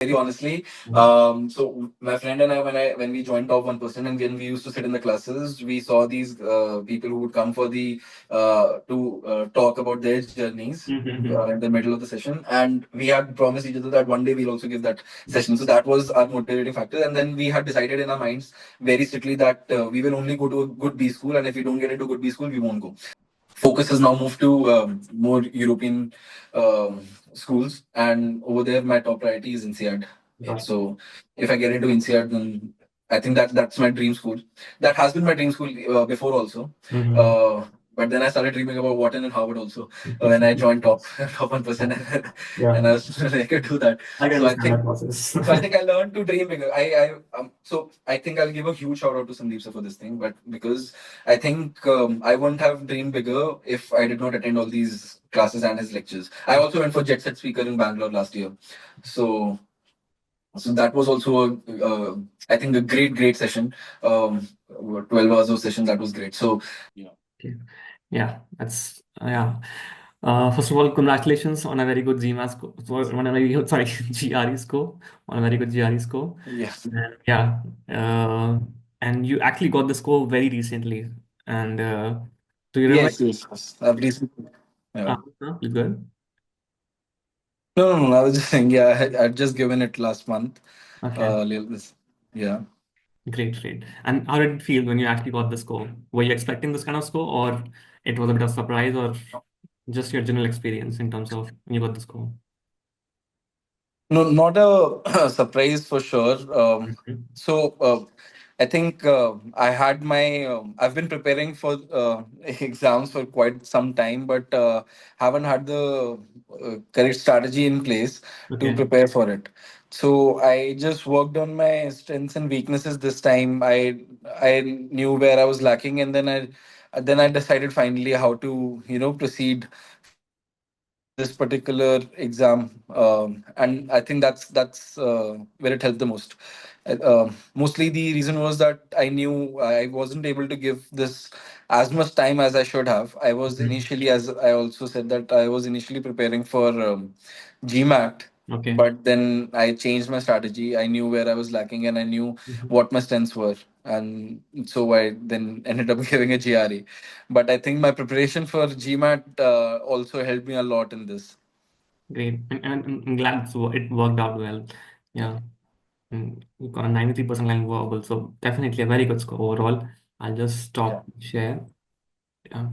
very honestly. So my friend and I, when we joined Top 1%, and when we used to sit in the classes, we saw these people who would come for the to talk about their journeys in the middle of the session, and we had promised each other that one day we'll also give that session. So that was our motivating factor, and then we had decided in our minds very strictly that we will only go to a good B school, and if we don't get into a good B school, we won't go. Focus has now moved to more European schools, and over there, my top priority is INSEAD. Right. So, if I get into INSEAD, then I think that's my dream school. That has been my dream school before also. But then I started dreaming about Wharton and Harvard also when I joined top 1%, Yeah, and I was like, I could do that. I can So I understand think that process. so I think I learned to dream bigger. So I think I'll give a huge shout out to Sandeep sir for this thing, but because I think I wouldn't have dreamed bigger if I did not attend all these classes and his lectures. I also went for Jet Set Speaker in Bangalore last year, so that was also I think a great session. 12 hours of session, that was great. So yeah. Okay. Yeah, that's yeah. First of all, congratulations on a very good GMAT score. On a very good, sorry, GRE score. On a very good GRE score. Yes. And yeah, and you actually got the score very recently. And do you remember? Yes. I've recently. Yeah. Please go ahead. No. I was just saying, yeah, I've just given it last month. Okay, This, yeah. great. And how did it feel when you actually got the score? Were you expecting this kind of score, or it was a bit of surprise, or just your general experience in terms of when you got the score? No, not a surprise for sure. Mhm. So I think I had my. I've been preparing for exams for quite some time, but haven't had the correct strategy in place to Okay. prepare for it. So I just worked on my strengths and weaknesses this time. I knew where I was lacking, and then I decided finally how to proceed for this particular exam, and I think that's where it helped the most. Mostly the reason was that I knew I wasn't able to give this as much time as I should have. I was Mhm. initially, as I also said, that I was initially preparing for GMAT, Okay. but then I changed my strategy. I knew where I was lacking, and I knew Mhm. what my strengths were, and so I then ended up giving a GRE. But I think my preparation for GMAT also helped me a lot in this. Great. And I'm glad it worked out well. Yeah. Yeah. You got a 93% line verbal, so definitely a very good score overall. I'll just Yeah. stop share. Yeah.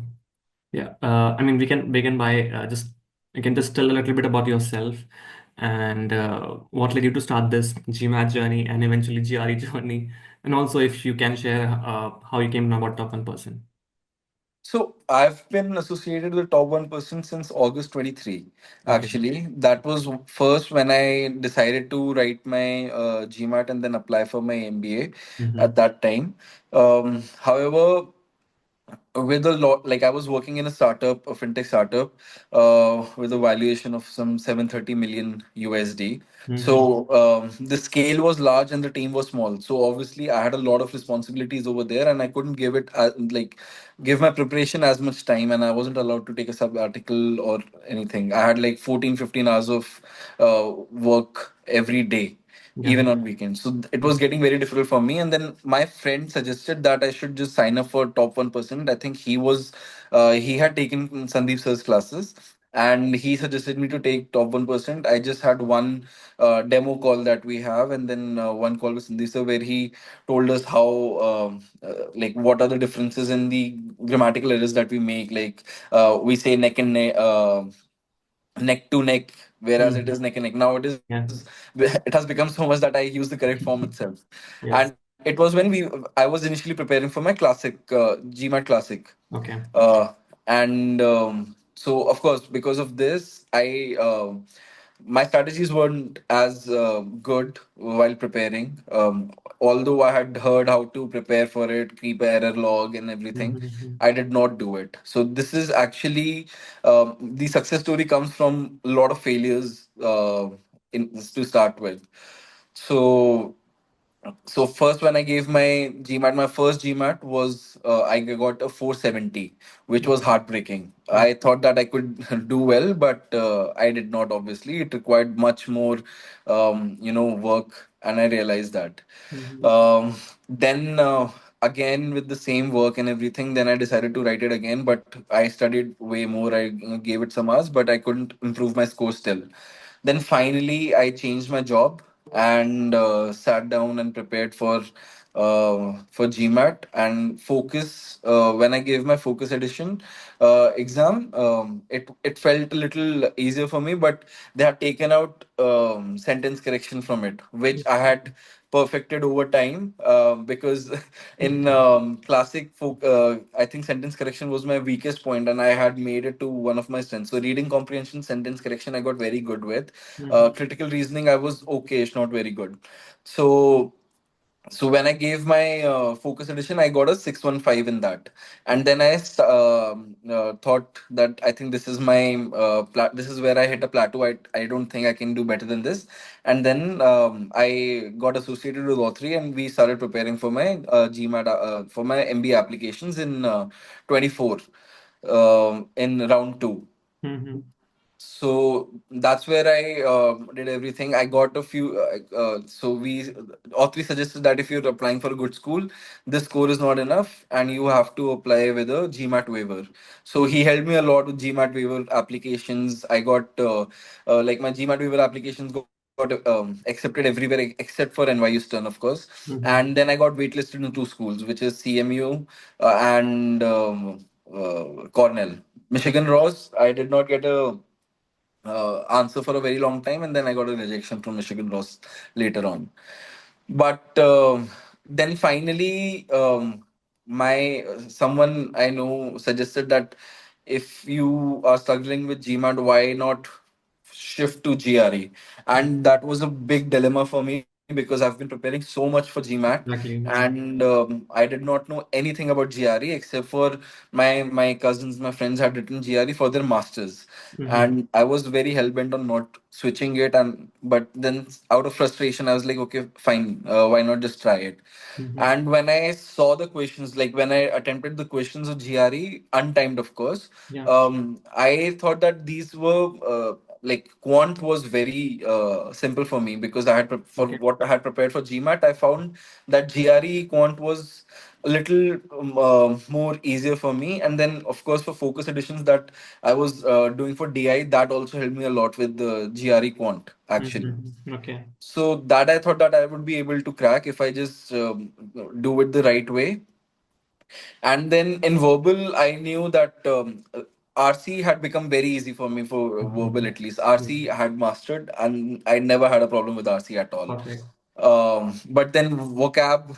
Yeah. I mean, we can begin by just you can just tell a little bit about yourself and what led you to start this GMAT journey and eventually GRE journey, and also if you can share how you came to know about top 1%. So I've been associated with top 1% since August 23. Okay. Actually, that was first when I decided to write my GMAT and then apply for my MBA at Mm-hmm. that time. However, with a lot, like I was working in a startup, a fintech startup, with a valuation of some 730 million USD. Mm-hmm. So the scale was large and the team was small, so obviously I had a lot of responsibilities over there, and I couldn't give my preparation as much time, and I wasn't allowed to take a sabbatical or anything. I had like 14-15 hours of work every day, Yeah. even on weekends. So it was getting very difficult for me. And then my friend suggested that I should just sign up for top 1%. I think he had taken Sandeep sir's classes, and he suggested me to take top 1%. I just had one demo call that we have, and then one call with Sandeep sir where he told us how, like, what are the differences in the grammatical errors that we make. Like, we say neck to neck, whereas it Mhm. is neck and neck. Now Yeah. it has become so much that I use the correct form itself. And Yes. it was when I was initially preparing for my classic GMAT classic. Okay. And so of course, because of this, I my strategies weren't as good while preparing. Although I had heard how to prepare for it, keep an error log and everything, Mm-hmm. I did not do it. So this is actually, the success story comes from a lot of failures, to start with. So So first, when I gave my GMAT, my first GMAT was I got a 470, which was heartbreaking. I thought that I could do well, but I did not. Obviously, it required much more, work, and I realized that. Mhm. Then again with the same work and everything, then I decided to write it again. But I studied way more. I gave it some hours, but I couldn't improve my score still. Then finally, I changed my job and sat down and prepared for GMAT and focus. When I gave my focus edition exam, it felt a little easier for me, but they had taken out sentence correction from it, which I had perfected over time because in classic folk, I think sentence correction was my weakest point, and I had made it to one of my strengths. So reading comprehension, sentence correction, I got very good with. Mhm. Critical reasoning, I was okay, it's not very good. So so when I gave my focus edition, I got a 615 in that. And then thought that I think this is my this is where I hit a plateau. I don't think I can do better than this. And then I got associated with O3, and we started preparing for my GMAT for my MBA applications in 24 in round two. Mhm. So that's where I did everything. I got a few. So we Authry suggested that if you're applying for a good school, the score is not enough, and you have to apply with a GMAT waiver. So he Mhm. helped me a lot with GMAT waiver applications. I got like my GMAT waiver applications got accepted everywhere except for NYU Stern, of course. And Mhm. then I got waitlisted in two schools, which is CMU and Cornell. Michigan Ross, I did not get a answer for a very long time, and then I got a rejection from Michigan Ross later on. But then finally, my someone I know suggested that if you are struggling with GMAT, why not shift to GRE? And that was a big dilemma for me because I've been preparing so much for GMAT, Exactly. and I did not know anything about GRE except for my cousins, my friends had written GRE for their masters, Mhm. and I was very hell bent on not switching it. And but then out of frustration, I was like, okay, fine, why not just try it? Mhm. And when I saw the questions, like when I attempted the questions of GRE, untimed, of course, Yeah. I thought that these were like Quant was very simple for me because for Okay. what I had prepared for GMAT, I found that GRE Quant was a little more easier for me. And then, of course, for focus editions that I was doing for DI, that also helped me a lot with the GRE Quant actually. Mhm. Okay. So that I thought that I would be able to crack if I just do it the right way. And then in verbal, I knew that RC had become very easy for me for verbal Mhm. at least. Yeah. RC I had mastered, and I never had a problem with RC at all. Perfect. But then vocab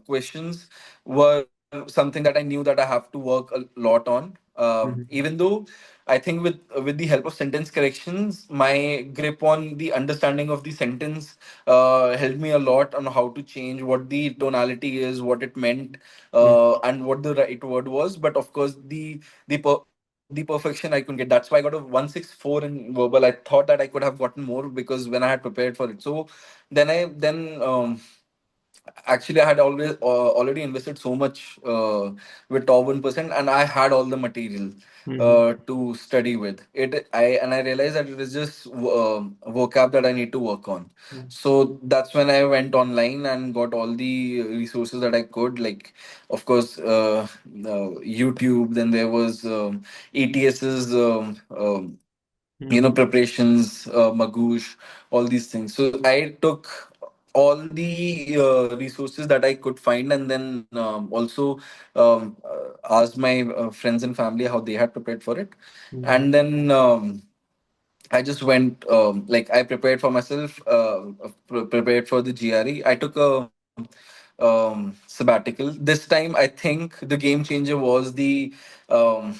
questions were something that I knew that I have to work a lot on. Mhm. Even though I think with the help of sentence corrections, my grip on the understanding of the sentence helped me a lot on how to change what the tonality is, what it meant, Mhm. and what the right word was. But of course, the perfection I couldn't get. That's why I got a 164 in verbal. I thought that I could have gotten more because when I had prepared for it. So then actually I had already invested so much with top 1%, and I had all the material Mhm. to study with it. I realized that it is just vocab that I need to work on. Yeah. So that's when I went online and got all the resources that I could, like, of course, YouTube. Then there was ETS's Mhm. preparations, magoosh, all these things. So I took all the resources that I could find, and then also asked my friends and family how they had prepared for it. Mhm. And then I just went, like, I prepared for myself, prepared for the GRE. I took a sabbatical. This time, I think the game changer was um,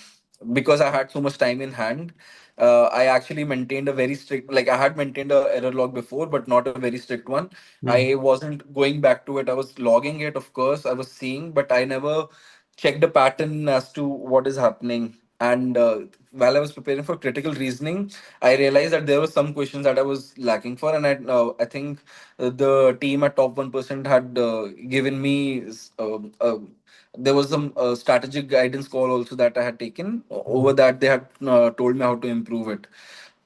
because I had so much time in hand. I actually maintained a very strict, like, I had maintained a error log before, but not a very strict one. I Mhm. wasn't going back to it. I was logging it, of course. I was seeing, but I never checked the pattern as to what is happening. And while I was preparing for critical reasoning, I realized that there were some questions that I was lacking for, and I think the team at Top 1% had given me there was some strategic guidance call also that I had taken. Over that, they had told me how to improve it.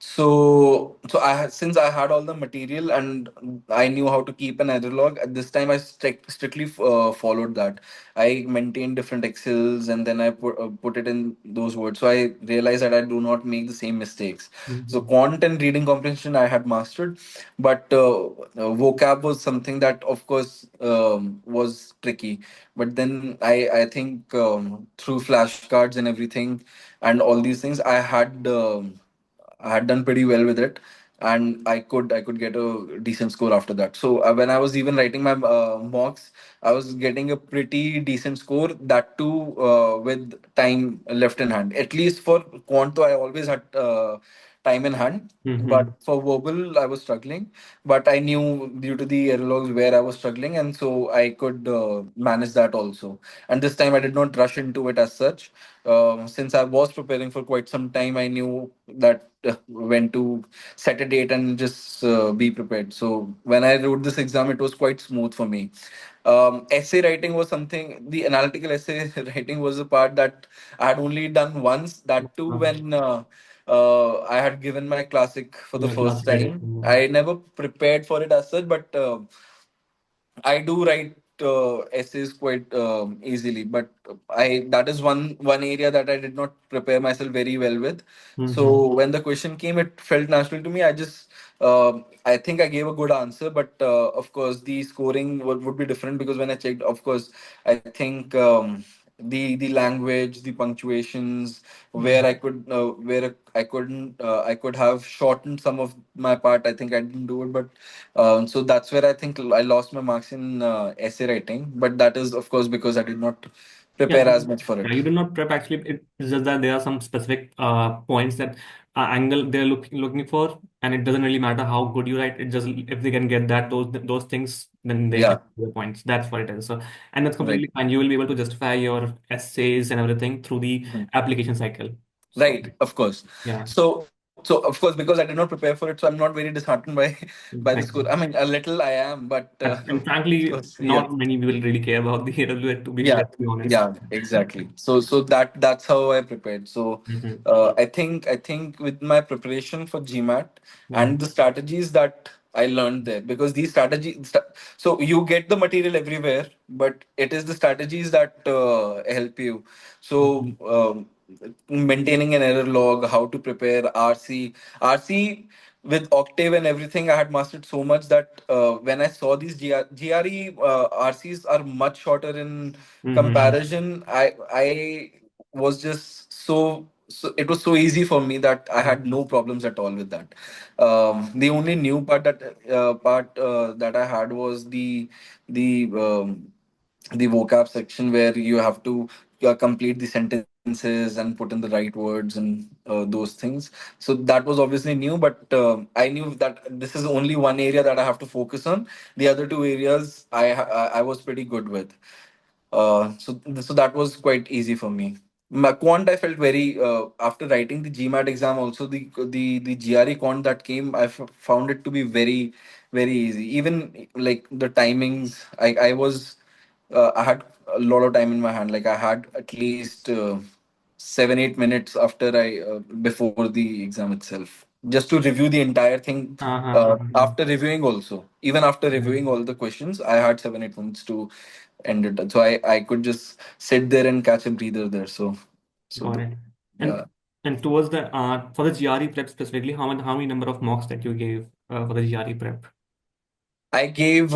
So I had, since I had all the material and I knew how to keep an error log. At this time, I strictly followed that. I maintained different excels, and then I put it in those words. So I realized that I do not make the same mistakes. So Mhm. quant and reading comprehension I had mastered, but vocab was something that, of course, was tricky. But then I think through flashcards and everything, and all these things, I had done pretty well with it, and I could get a decent score after that. So when I was even writing my mocks, I was getting a pretty decent score. That too with time left in hand. At least for quant, I always had time in hand. But Mhm. for verbal, I was struggling. But I knew due to the error logs where I was struggling, and so I could manage that also. And this time, I did not rush into it as such. Since I was preparing for quite some time, I knew that when to set a date and just be prepared. So when I wrote this exam, it was quite smooth for me. Essay writing was something. The analytical essay writing was a part that I had only done once. That too Uh, when I had given my classic for the yeah, first class credit. time. I never prepared for it as such, but I do write essays quite easily, but I that is one area that I did not prepare myself very well with. Mhm. So when the question came, it felt natural to me. I think I gave a good answer, but of course the scoring would be different because when I checked, of course, I think the language, the punctuations, where I couldn't I could have shortened some of my part. I think I didn't do it, but so that's where I think I lost my marks in essay writing. But that is, of course, because I did not Yeah, prepare as much for yeah, it. you do not prep actually. It's just that there are some specific points that angle they're looking for, and it doesn't really matter how good you write. It just if they can get those things, then they Yeah, get the points. That's what it is. So, and that's right. completely fine. You will be able to justify your essays and everything through the Mhm. application cycle. So, Right, of course. yeah, So of course, because I did not prepare for it, so I'm not very disheartened by by the score. I exactly. mean, a little I am, but And of frankly, course, yeah. not many people really care about the AWS. To be Yeah, let's be honest. yeah, exactly. So that's how I prepared. So Mm-hmm. I think with my preparation for GMAT and the strategies that I learned there, because these so you get the material everywhere, but it is the strategies that help you. So Mm-hmm. maintaining an error log, how to prepare RC with Octave and everything, I had mastered so much that when I saw these GRE RCs are much shorter in Mm-hmm. comparison. I was just so it was so easy for me that I had no problems at all with that. The only new part that I had was the vocab section where you have to complete the sentences and put in the right words and those things. So that was obviously new, but I knew that this is only one area that I have to focus on. The other two areas I was pretty good with. So that was quite easy for me. My quant, I felt very after writing the GMAT exam. Also, the GRE quant that came, found it to be very easy. Even like the timings, I had a lot of time in my hand. Like I had at least 7 8 minutes after I before the exam itself, just to review the entire thing. Uh-huh. After reviewing also, even after reviewing all the questions, I had 7 8 minutes to end it. So I could just sit there and catch a breather there. Got it. Yeah. And towards the for the GRE prep specifically, how many number of mocks that you gave for the GRE prep? I gave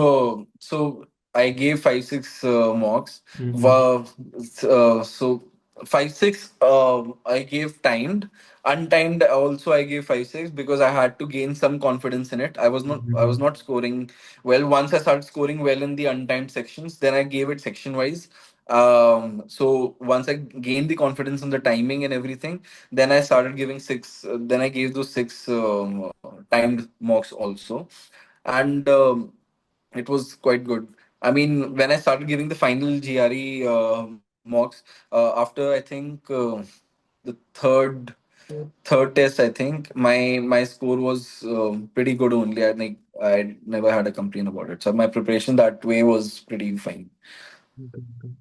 I gave 5 6 mocks. Mm-hmm. So 5 6 I gave timed, untimed also I gave 5 6 because I had to gain some confidence in it. I was Mm-hmm. not scoring well. Once I started scoring well in the untimed sections, then I gave it section wise. So once I gained the confidence in the timing and everything, then I started giving six. Then I gave those six timed mocks also, and it was quite good. I mean, when I started giving the final GRE mocks after I think the third test, I think my score was pretty good only. I think I never had a complaint about it. So my preparation that way was pretty fine. Okay, okay.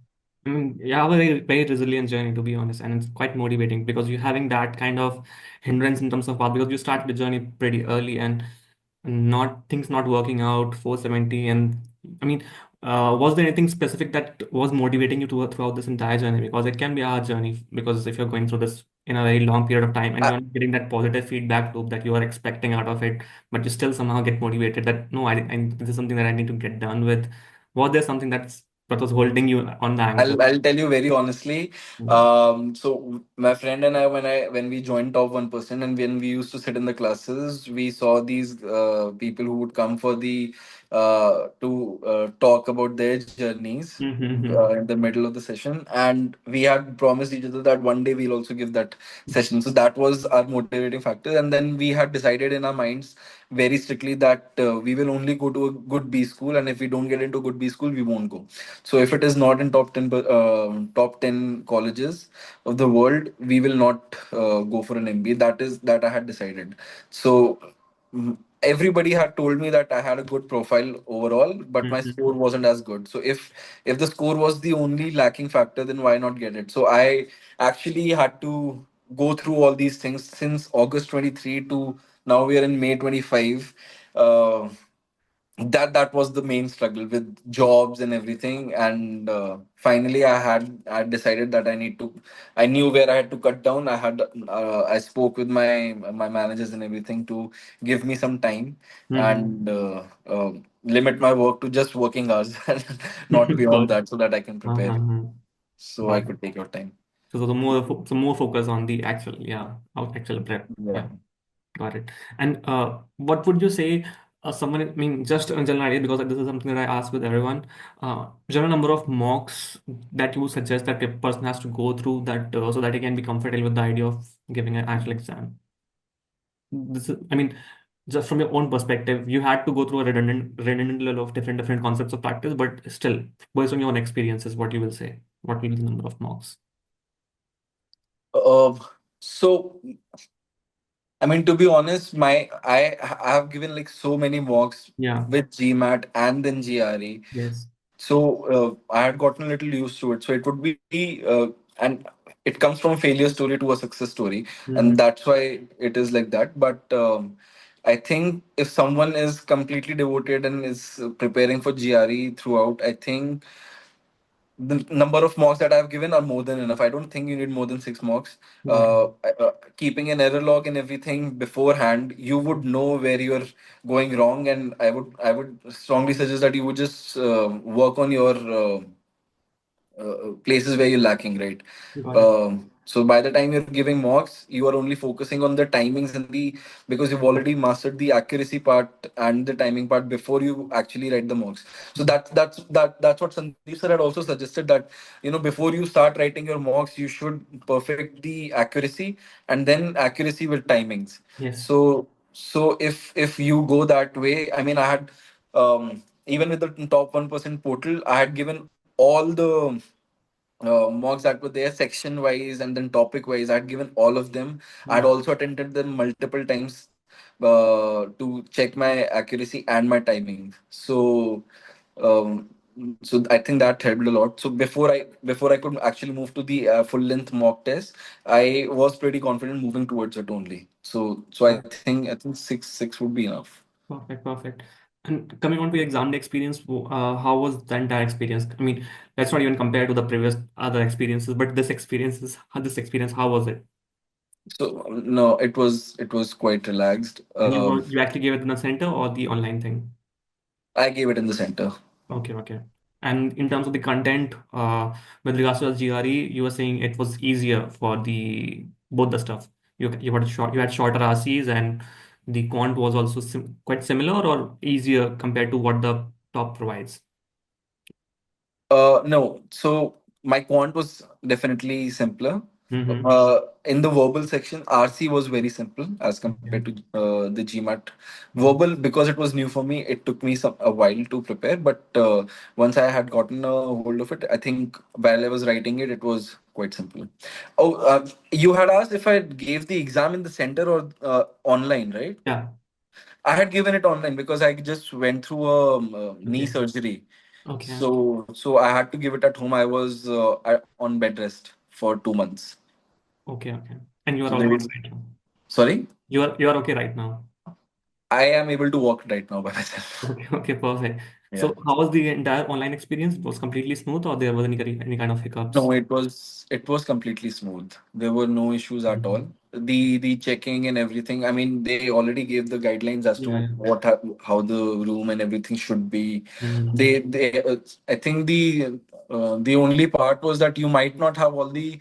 I mean, you have a very, very resilient journey, to be honest, and it's quite motivating because you're having that kind of hindrance in terms of path because you start the journey pretty early and not things not working out 470. And I mean, was there anything specific that was motivating you throughout this entire journey? Because it can be a hard journey because if you're going through this in a very long period of time and you're not getting that positive feedback loop that you are expecting out of it, but you still somehow get motivated that no, this is something that I need to get done with. Was there something that was holding you on the anchor? I'll tell you very honestly. Mhm. So my friend and I, when we joined Top 1%, and when we used to sit in the classes, we saw these people who would come for the to talk about their journeys Mhm. in the middle of the session, and we had promised each other that one day we'll also give that session. So that was our motivating factor, and then we had decided in our minds very strictly that we will only go to a good B school, and if we don't get into a good B school, we won't go. So if it is not in top 10 colleges of the world, we will not go for an MBA. That I had decided. So everybody had told me that I had a good profile overall, but my Mhm. score wasn't as good. So if the score was the only lacking factor, then why not get it? So I actually had to go through all these things since August 23 to now we are in May 25. Uh, that was the main struggle with jobs and everything, and finally I decided that I knew where I had to cut down. I spoke with my managers and everything to give me some time Mhm. and limit my work to just working hours and not Of beyond course. that, so that I can prepare, Uh-huh. so I Got it. could take your time. So the more focus on the actual, yeah, actual prep. Yeah. Yeah, got it. And what would you say, someone, I mean, just a general idea, because this is something that I ask with everyone, general number of mocks that you suggest that a person has to go through that so that he can be comfortable with the idea of giving an actual exam? This is, I mean, just from your own perspective, you had to go through a redundant level of different concepts of practice, but still, based on your own experiences, what you will say, what will be the number of mocks? uh, so I mean, to be honest, I have given like so many mocks Yeah. with GMAT and then GRE. Yes. So I had gotten a little used to it. So it would be and it comes from failure story to a success story, and Mhm. that's why it is like that. But I think if someone is completely devoted and is preparing for GRE throughout, I think the number of mocks that I've given are more than enough. I don't think you need more than 6 mocks. Got it. Keeping an error log and everything beforehand, you would know where you're going wrong, and I would strongly suggest that you would just work on your places where you're lacking, right? Got it. So by the time you're giving mocks, you are only focusing on the timings and the because you've already mastered the accuracy part and the timing part before you actually write the mocks. So that's what Sandeep sir had also suggested, that before you start writing your mocks, you should perfect the accuracy and then accuracy with timings. Yes. So if you go that way, I mean, I had even with the top 1% portal, I had given all the mocks that were there section wise and then topic wise. I'd given all of them. I'd Mm. also attended them multiple times to check my accuracy and my timing. Um, so I think that helped a lot. So before I could actually move to the full length mock test, I was pretty confident moving towards it only. So I think six would be enough. Perfect, perfect. And coming on to your exam day experience, how was the entire experience? I mean, let's not even compare to the previous other experiences, but this experience, how was it? So no, it was quite relaxed. And you actually gave it in the center or the online thing? I gave it in the center. Okay, okay. And in terms of the content, with regards to the GRE, you were saying it was easier for the both the stuff. You had shorter RCs and the quant was also quite similar or easier compared to what the top provides. No. So my quant was definitely simpler. Mm-hmm. In the verbal section, RC was very simple as compared Okay. to the GMAT. Mm. Verbal, because it was new for me, it took me a while to prepare. But once I had gotten a hold of it, I think while I was writing it, it was quite simple. Oh, you had asked if I gave the exam in the center or online, right? Yeah. I had given it online because I just went through a knee Okay. surgery. Okay. So I had to give it at home. I was on bed rest for 2 months. Okay. Okay. And you are So all there good is, right now. sorry, You are okay right now. I am able to walk right now by myself. Okay. Okay. Perfect. Yeah. So how was the entire online experience? Was completely smooth, or there was any kind of hiccups? No, it was completely smooth. There were no issues at all. Mhm. The checking and everything. I mean, they already gave the guidelines as Yeah. to Yeah. how the room and everything should be. Mhm. They I think the only part was that you might not have all the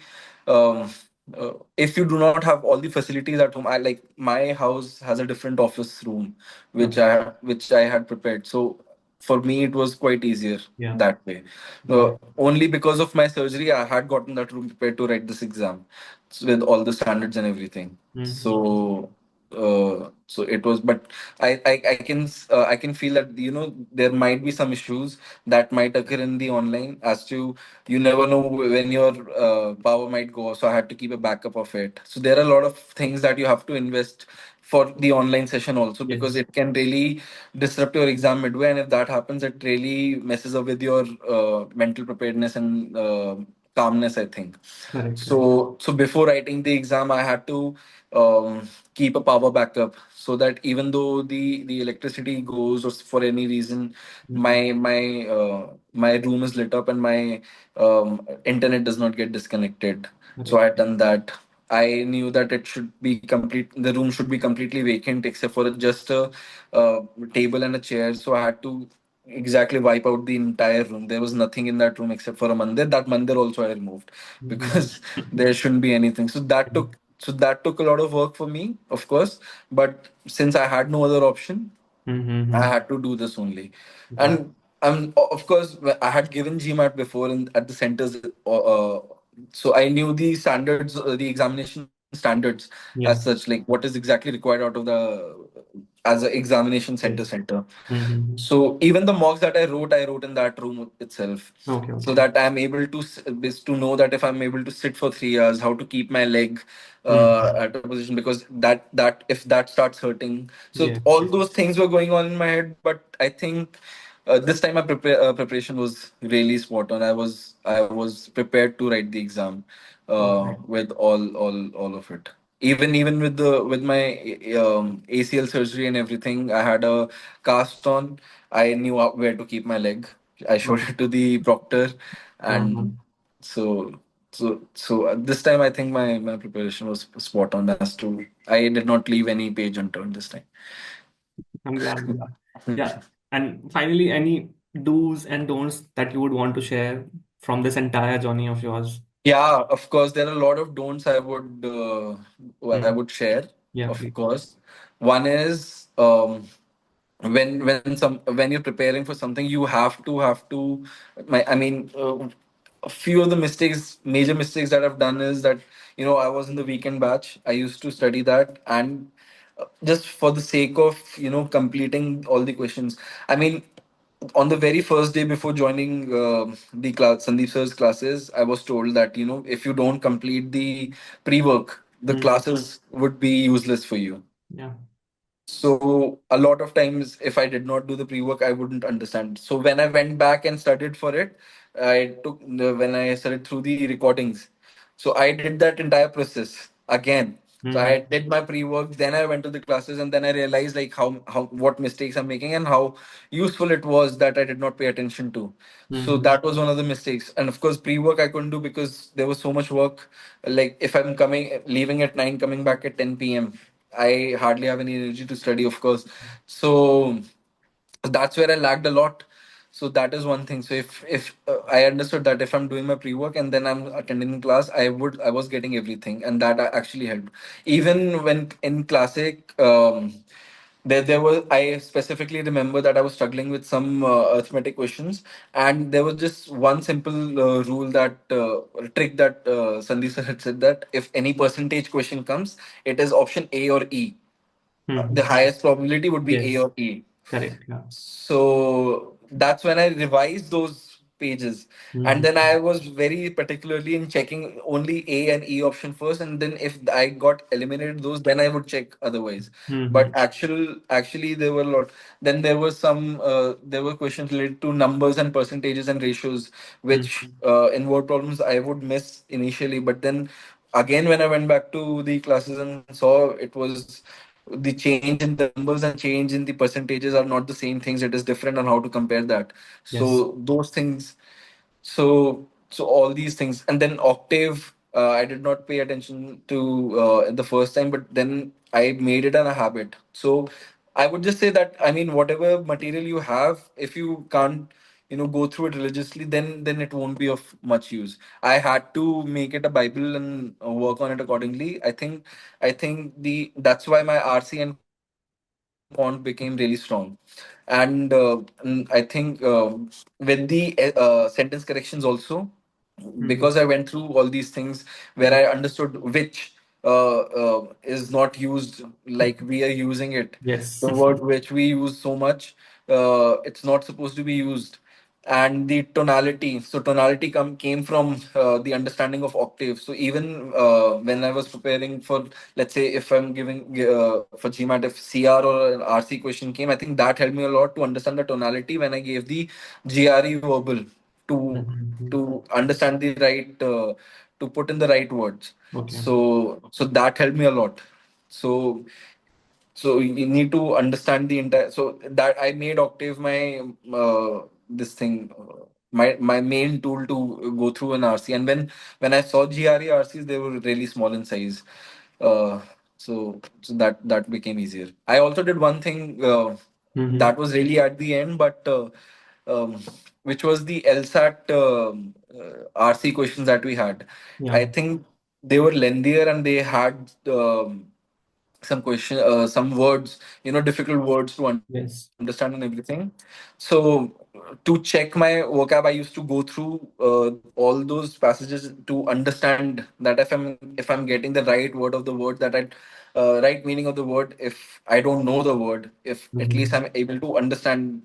um if you do not have all the facilities at home. I like my house has a different office room which Okay. I had prepared. So for me it was quite easier Yeah. that way. Got it. Only because of my surgery, I had gotten that room prepared to write this exam with all the standards and everything. Mhm. So it was, but I can feel that there might be some issues that might occur in the online as to you never know when your power might go. So I had to keep a backup of it. So there are a lot of things that you have to invest for the online session also because Yes. it can really disrupt your exam midway, and if that happens it really messes up with your mental preparedness and calmness, I think. Correct. Correct. So before writing the exam I had to keep a power backup so that even though the electricity goes or for any reason Mhm. my room is lit up and my internet does not get disconnected. So I Correct. had done that. I knew that it should be complete. The room should be completely vacant except for just a table and a chair. So I had to exactly wipe out the entire room. There was nothing in that room except for a mandir. That mandir also I removed Mhm. because there shouldn't be anything. So that took a lot of work for me, of course. But since I had no other option, I Mhm. had to do this only. Got it. And of course, I had given GMAT before at the centers, so I knew the standards, the examination standards as Yeah. such, like what is exactly required out of the as an examination Yes. center. Mhm. So even the mocks that I wrote in that room itself, Okay. so Okay. that I'm able to to know that if I'm able to sit for 3 hours, how to keep my leg Mhm. at a position because that if that starts hurting, so Yeah. all those things were going on in my head. But I think this time my preparation was really spot on. I was prepared to write the exam Perfect. with all of it. Even with my ACL surgery and everything, I had a cast on. I knew where to keep my leg. I showed Okay. it to the proctor, Uh-huh. and so this time I think my preparation was spot on as to I did not leave any page unturned this time. I'm glad. Yeah. And finally, any do's and don'ts that you would want to share from this entire journey of yours? Yeah, of course, there are a lot of don'ts I Mm. would share. Yeah, Of please. course, one is when you're preparing for something, you have to. I mean, a few of the major mistakes that I've done is that I was in the weekend batch. I used to study that and just for the sake of completing all the questions. I mean, on the very first day before joining the class, Sandeep sir's classes, I was told that if you don't complete the pre-work, the Mm. classes would be useless for you. Yeah. So a lot of times, if I did not do the pre-work, I wouldn't understand. So when I went back and studied for it, when I studied through the recordings. So I did that entire process again. So I Mm-hmm. did my pre-work, then I went to the classes, and then I realized like how what mistakes I'm making and how useful it was that I did not pay attention to. So Mm-hmm. that was one of the mistakes. And of course, pre-work I couldn't do because there was so much work. Like if I'm leaving at 9, coming back at 10 p.m. I hardly have any energy to study, of course. So that's where I lagged a lot. So that is one thing. So if I understood that if I'm doing my pre-work and then I'm attending the class, I was getting everything, and that actually helped. Even when in classic, there was I specifically remember that I was struggling with some arithmetic questions, and there was just one simple rule that trick that Sandeep sir had said that if any percentage question comes, it is option A or E. The Mm-hmm. highest probability would be A Yes. or E. Correct. Yeah. So that's when I revised those pages. And Mhm. then I was very particularly in checking only A and E option first, and then if I got eliminated those, then I would check otherwise. But Mhm. actually there were a lot. Then there was some there were questions related to numbers and percentages and ratios, which Mhm. in word problems I would miss initially. But then again, when I went back to the classes and saw, it was the change in the numbers and change in the percentages are not the same things. It is different, and how to compare that. Yes. So those things, so all these things, and then octave, I did not pay attention to the first time, but then I made it a habit. So I would just say that, I mean, whatever material you have, if you can't, go through it religiously, then it won't be of much use. I had to make it a bible and work on it accordingly. I think the that's why my RC and quant became really strong. And I think with the sentence corrections also, because I Mhm. went through all these things where Yeah. I understood which is not used like we are using it. Yes. The word which we use so much, it's not supposed to be used. And the tonality. So tonality came from the understanding of octave. So even when I was preparing for, let's say, if I'm giving for GMAT, if CR or an RC question came, I think that helped me a lot to understand the tonality when I gave the GRE verbal, to Mhm. to understand the right to put in the right words. Okay. So that helped me a lot. So so you need to understand the entire, so that I made octave my this thing my main tool to go through an RC. And when I saw GRE RCs, they were really small in size. Uh, so so that became easier. I also did one thing Mhm. that was really at the end, but um, which was the LSAT RC questions that we had. I Yeah. think they were lengthier, and they had some words, difficult words to understand and Yes. everything. So to check my vocab, I used to go through all those passages to understand that if I'm getting the right word of the word, that I right meaning of the word. If I don't know the word, if at least Mhm. I'm able to understand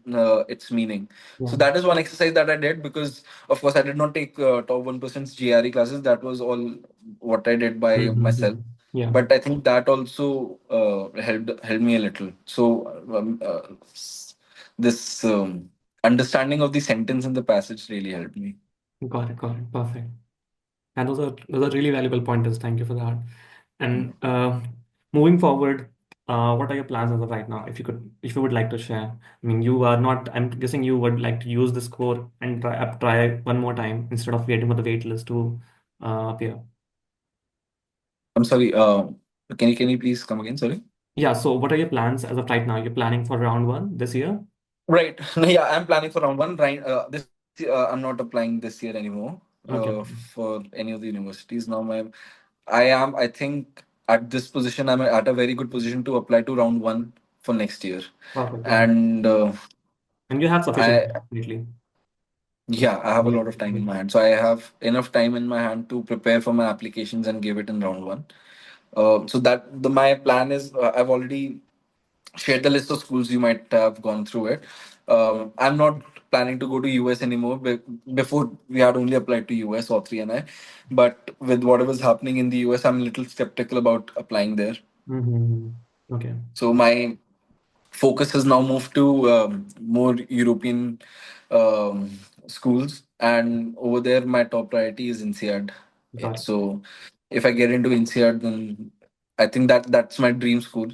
its meaning. So Yeah. that is one exercise that I did, because of course I did not take top 1% GRE classes. That was all what I did by myself. Mhm. Yeah. But I think that also helped me a little. So this understanding of the sentence in the passage really helped me. Got it. Got it. Perfect. And those are really valuable pointers. Thank you for that. And moving forward, what are your plans as of right now? If you would like to share. I mean, you are not. I'm guessing you would like to use the score and try one more time instead of waiting for the wait list to appear. I'm sorry. Can you please come again? Sorry. Yeah. So, what are your plans as of right now? You're planning for round one this year? Right. No, yeah, I'm planning for round one. Right. This year, I'm not applying this year anymore Okay. for any of the universities. Now, I am. I think at this position, I'm at a very good position to apply to round one for next year. Perfect. Perfect. And And you have sufficient I time, definitely. Yeah, I have a Yeah. lot of time in my hand. So I have enough time in my hand to prepare for my applications and give it in round one. So that my plan is, I've already shared the list of schools. You might have gone through it. I'm not planning to go to US anymore. Before we had only applied to US, or three and I, but with whatever's happening in the US, I'm a little skeptical about applying there. Mm-hmm. Okay. So my focus has now moved to more European schools, and over there, my top priority is INSEAD. Got it. So, if I get into INSEAD, then I think that's my dream school.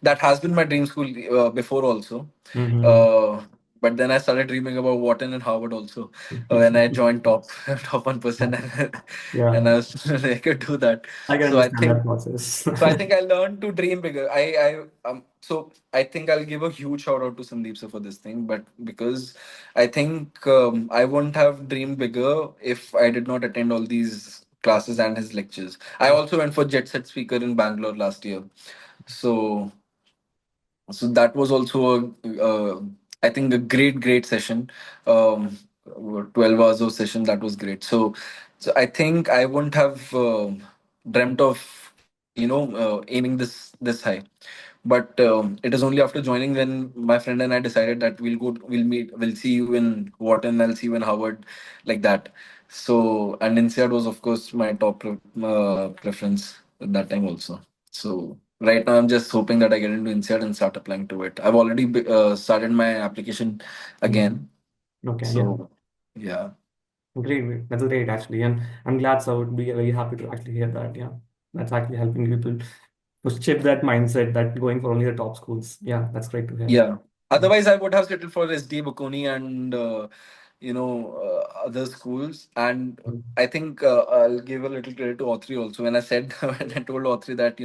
That has been my dream school before also. Mm-hmm. Uh, but then I started dreaming about Wharton and Harvard also when I joined top top 1%, and Yeah. I was like, I could do that. I can So I understand that think process. so I think I learned to dream bigger. So I think I'll give a huge shout out to Sandeep sir for this thing, but because I think I wouldn't have dreamed bigger if I did not attend all these classes and his lectures. I also went for Jet Set Speaker in Bangalore last year. So that was also I think a great session. um 12 hours of session, that was great. So I think I wouldn't have dreamt of aiming this high. But it is only after joining when my friend and I decided that we'll meet, we'll see you in Wharton, I'll see you in Harvard, like that. So, and INSEAD was of course my top preference at that time also. So right now I'm just hoping that I get into INSEAD and start applying to it. I've already started my application Mhm. again. Okay, yeah. So yeah, Great, great. That's great actually. And I'm glad, so I would be very happy to actually hear that. Yeah. That's actually helping people to shift that mindset that going for only the top schools. Yeah, that's great to hear. yeah. Yeah. Otherwise, I would have settled for SD Bocconi and other schools. And Mhm. I think I'll give a little credit to Autry also. When I said when I told Autry that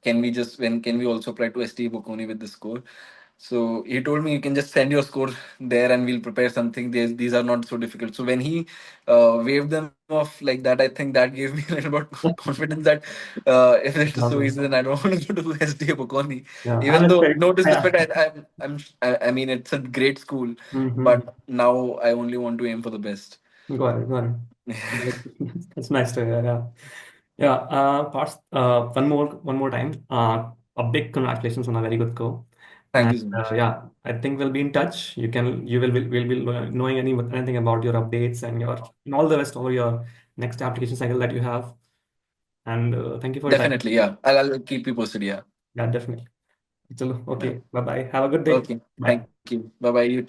can we just when can we also apply to SD Bocconi with the score? So he told me you can just send your score there and we'll prepare something. These are not so difficult. So when he waved them off like that, I think that gave me a little bit confidence that if it is so easy, Awesome. then I don't want to go to SDA Bocconi. Yeah, I Even though, respect. no Yeah. disrespect, I mean, it's a great school, Mm-hmm. but now I only want to aim for the best. Got it. Got it. That's nice to hear. Yeah. Yeah. Parth, one more time. A big congratulations on a very good go. Thank And you so much. yeah, I think we'll be in touch. You will be knowing anything about your updates and your and all the rest over your next application cycle that you have. And thank you for your time. Definitely, yeah. I'll keep you posted, yeah. Yeah, definitely. Chalo, Yeah. okay. Bye bye. Have a good day. Okay. Bye. Thank you. Bye bye. You too.